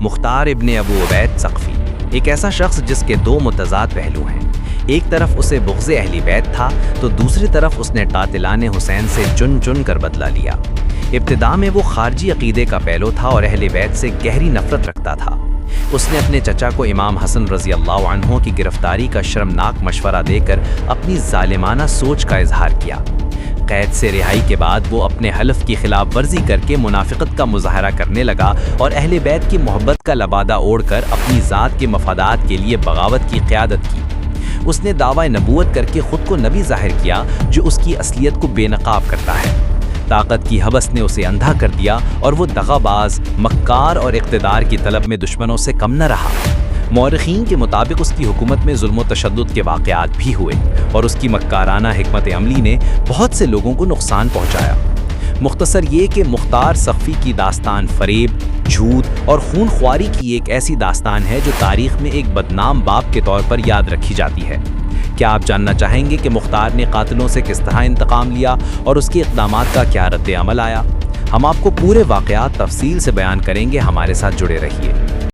مختار ابن ابو عبید ثقفی ایک ایسا شخص جس کے دو متضاد پہلو ہیں۔ ایک طرف اسے بغض اہل بیت تھا تو دوسری طرف اس نے قاتلان حسین سے چن چن کر بدلہ لیا۔ ابتداء میں وہ خارجی عقیدے کا پیرو تھا اور اہل بیت سے گہری نفرت رکھتا تھا۔ اس نے اپنے چچا کو امام حسن رضی اللہ عنہ کی گرفتاری کا شرمناک مشورہ دے کر اپنی ظالمانہ سوچ کا اظہار کیا۔ قید سے رہائی کے بعد وہ اپنے حلف کی خلاف ورزی کر کے منافقت کا مظاہرہ کرنے لگا اور اہل بیت کی محبت کا لبادہ اوڑھ کر اپنی ذات کے مفادات کے لیے بغاوت کی قیادت کی۔ اس نے دعوی نبوت کر کے خود کو نبی ظاہر کیا جو اس کی اصلیت کو بے نقاب کرتا ہے۔ طاقت کی ہوس نے اسے اندھا کر دیا اور وہ دغا باز، مکار اور اقتدار کی طلب میں دشمنوں سے کم نہ رہا۔ مورخین کے مطابق اس کی حکومت میں ظلم و تشدد کے واقعات بھی ہوئے اور اس کی مکارانہ حکمت عملی نے بہت سے لوگوں کو نقصان پہنچایا۔ مختصر یہ کہ مختار ثقفی کی داستان فریب، جھوٹ اور خون خواری کی ایک ایسی داستان ہے جو تاریخ میں ایک بدنام باپ کے طور پر یاد رکھی جاتی ہے۔ کیا آپ جاننا چاہیں گے کہ مختار نے قاتلوں سے کس طرح انتقام لیا اور اس کے اقدامات کا کیا رد عمل آیا؟ ہم آپ کو پورے واقعات تفصیل سے بیان کریں گے، ہمارے ساتھ جڑے رہیے۔